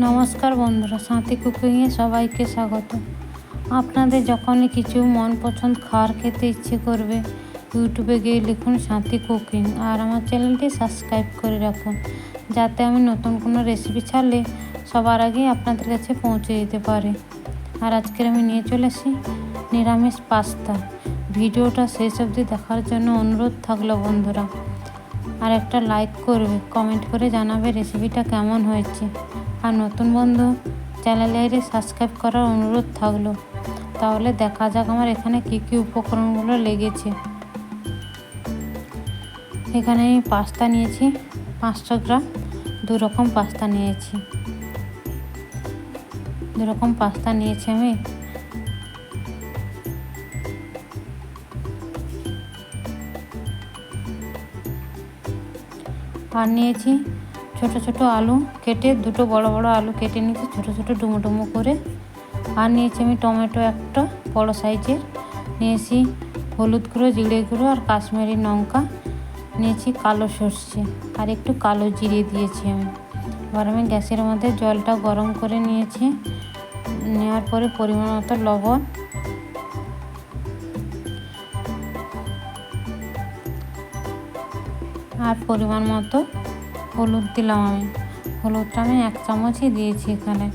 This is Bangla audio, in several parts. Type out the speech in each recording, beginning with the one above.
নমস্কার বন্ধুরা, সাথী কুকিংয়ে সবাইকে স্বাগত। আপনাদের যখনই কিছু মন পছন্দ খাবার খেতে ইচ্ছে করবে, ইউটিউবে গিয়ে লিখুন সাথী কুকিং আর আমার চ্যানেলটি সাবস্ক্রাইব করে রাখুন, যাতে আমি নতুন কোনো রেসিপি ছাড়লে সবার আগে আপনাদের কাছে পৌঁছে যেতে পারে। আর আজকের আমি নিয়ে চলেছি নিরামিষ পাস্তা। ভিডিওটা শেষ অবধি দেখার জন্য অনুরোধ থাকলো বন্ধুরা। আর একটা লাইক করবে, কমেন্ট করে জানাবে রেসিপিটা কেমন হয়েছে। আর নতুন বন্ধু চ্যানেলে সাবস্ক্রাইব করার অনুরোধ থাকলো। তাহলে দেখা যাক আমার এখানে কী কী উপকরণগুলো লেগেছে। এখানে আমি পাস্তা নিয়েছি 500 গ্রাম। দু রকম পাস্তা নিয়েছি আমি। আর নিয়েছি ছোট ছোট আলু কেটে, দুটো বড় বড় আলু কেটে নিয়েছি ছোট ছোট ডুমো ডুমো করে। আর নিয়েছি আমি টমেটো একটা বড় সাইজের, নিয়েছি হলুদ গুঁড়ো, জিরে গুঁড়ো আর কাশ্মীরি লঙ্কা, নিয়েছি কালো সর্ষে আর একটু কালো জিরে দিয়েছি আমি। এবার আমি গ্যাসের মধ্যে জলটা গরম করে নিয়েছি। নেওয়ার পরে পরিমাণ মতো লবণ আর পরিমাণ মতো হলুদ দিলাম আমি। হলুদটা আমি 1 চামচই দিয়েছি এখানে।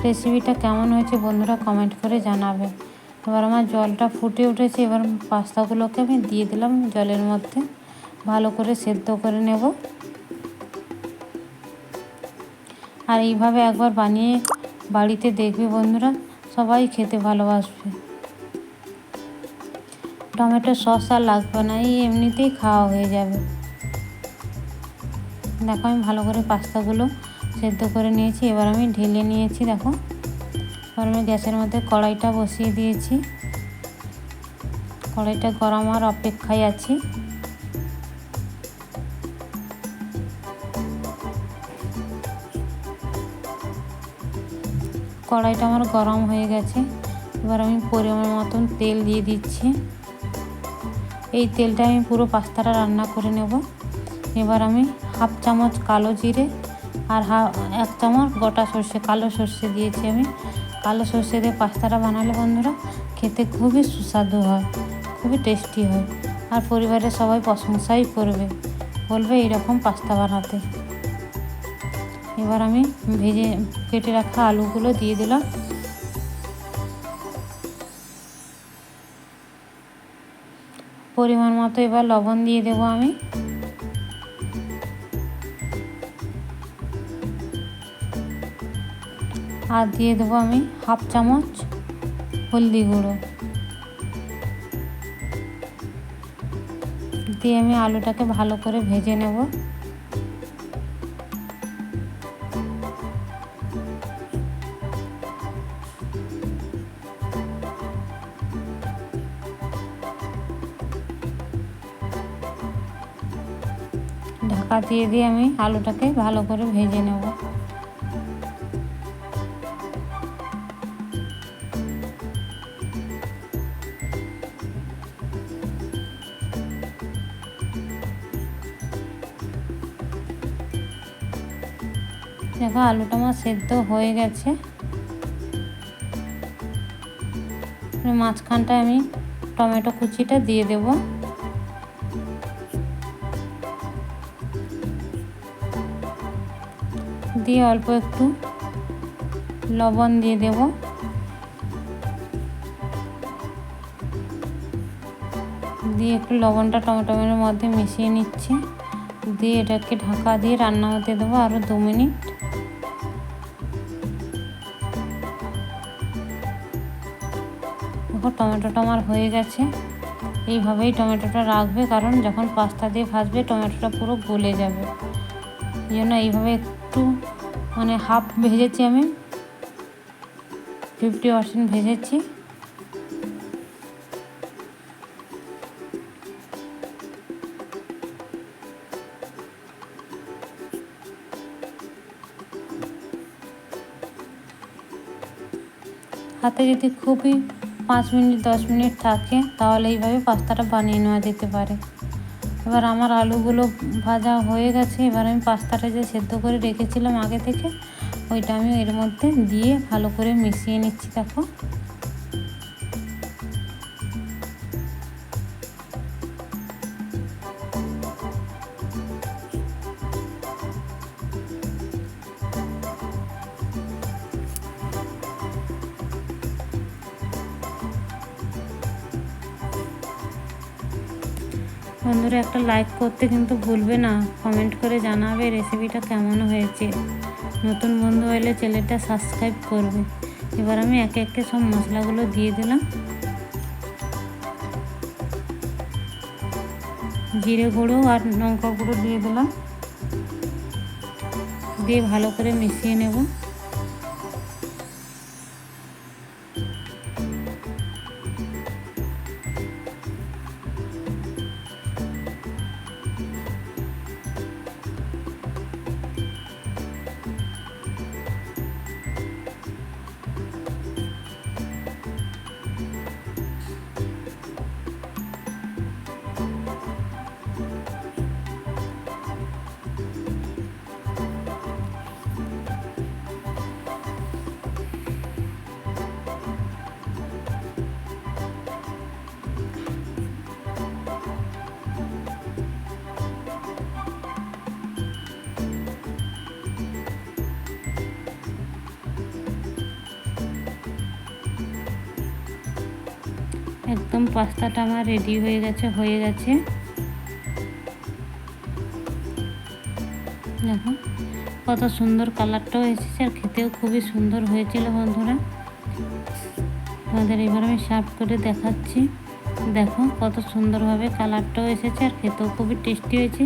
রেসিপিটা কেমন হয়েছে বন্ধুরা কমেন্ট করে জানাবে। এবার আমার জলটা ফুটে উঠেছে। এবার পাস্তাগুলোকে আমি দিয়ে দিলাম জলের মধ্যে, ভালো করে সেদ্ধ করে নেব। আর এইভাবে একবার বানিয়ে বাড়িতে দেখবে বন্ধুরা, সবাই খেতে ভালোবাসবে। টমেটো সস আর লাগবে না, এই এমনিতেই খাওয়া হয়ে যাবে। দেখো আমি ভালো করে পাস্তাগুলো সেদ্ধ করে নিয়েছি। এবার আমি ঢেলে নিয়েছি। দেখো এবার আমি গ্যাসের মধ্যে কড়াইটা বসিয়ে দিয়েছি। কড়াইটা গরম হওয়ার অপেক্ষায় আছি। কড়াইটা আমার গরম হয়ে গেছে। এবার আমি পরিমাণ মতন তেল দিয়ে দিচ্ছি। এই তেলটা আমি পুরো পাস্তাটা রান্না করে নেব। এবার আমি 1/2 চামচ কালো জিরে আর 1 চামচ গোটা সর্ষে, কালো সর্ষে দিয়েছি আমি। কালো সর্ষে দিয়ে পাস্তাটা বানালে বন্ধুরা খেতে খুবই সুস্বাদু হয়, খুবই টেস্টি হয়। আর পরিবারের সবাই প্রশংসাই করবে, বলবে এইরকম পাস্তা বানাতে। এবার আমি কেটে রাখা আলুগুলো দিয়ে দিলাম। পরিমাণ মতো এবার লবণ দিয়ে দেবো আমি। আর দিয়ে দেবো আমি 1/2 চামচ হলদি গুঁড়ো। দিয়ে আমি আলুটাকে ভালো করে ভেজে নেব। ঢাকা দিয়ে আমি আলুটাকে ভালো করে ভেজে নেব। দেখো আলুটা আমার সেদ্ধ হয়ে গেছে। মাঝখানটায় আমি টমেটো কুচিটা দিয়ে দেব। দিয়ে অল্প একটু লবণ দিয়ে দেব। দিয়ে একটু লবণটা টমেটোর মধ্যে মিশিয়ে নিচ্ছি। দিয়ে এটাকে ঢাকা দিয়ে রান্না হতে দেবো আরও 2 মিনিট। দেখো টমেটোটা আমার হয়ে গেছে। এইভাবেই টমেটোটা রাখবে, কারণ যখন পাস্তা দিয়ে ভাজবে টমেটোটা পুরো গলে যাবে। এই জন্য এইভাবে একটু হাফ ভেজেছি আমি, 50% ভেজেছি। হাতে যদি খুবই 5 মিনিট 10 মিনিট থাকে তাহলে এইভাবে পাস্তাটা বানিয়ে নেওয়া যেতে পারে। এবার আমার আলুগুলো ভাজা হয়ে গেছে। এবার আমি পাস্তাটা যে সেদ্ধ করে রেখেছিলাম আগে থেকে, ওইটা আমি এর মধ্যে দিয়ে ভালো করে মিশিয়ে নিচ্ছি। দেখো বন্ধুরা, একটা লাইক করতে কিন্তু ভুলবে না, কমেন্ট করে জানাবে রেসিপিটা কেমন হয়েছে। নতুন বন্ধু হলে চ্যানেলটা সাবস্ক্রাইব করবে। এবার আমি একে একে সব মশলাগুলো দিয়ে দিলাম। জিরে গুঁড়ো আর লঙ্কা গুঁড়ো দিয়ে দিলাম, দিয়ে ভালো করে মিশিয়ে নেব। একদম পাস্তাটা আমার রেডি হয়ে গেছে। দেখো কত সুন্দর কালারটাও এসেছে, আর খেতেও খুবই সুন্দর হয়েছিল বন্ধুরা। তোমাদের এবার আমি সার্ভ করে দেখাচ্ছি। দেখো কত সুন্দরভাবে কালারটাও এসেছে, আর খেতেও খুবই টেস্টি হয়েছে।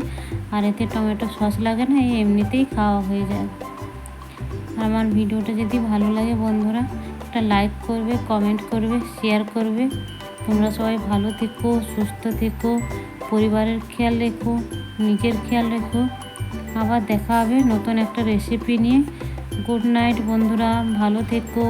আর এতে টমেটো সস লাগে না, এমনিতেই খাওয়া হয়ে যায়। আমার ভিডিওটা যদি ভালো লাগে বন্ধুরা, একটা লাইক করবে, কমেন্ট করবে, শেয়ার করবে। তোমরা সবাই ভালো থেকো, সুস্থ থেকো, পরিবারের খেয়াল রেখো, নিজের খেয়াল রেখো। আবার দেখা হবে নতুন একটা রেসিপি নিয়ে। গুড নাইট বন্ধুরা, ভালো থেকো।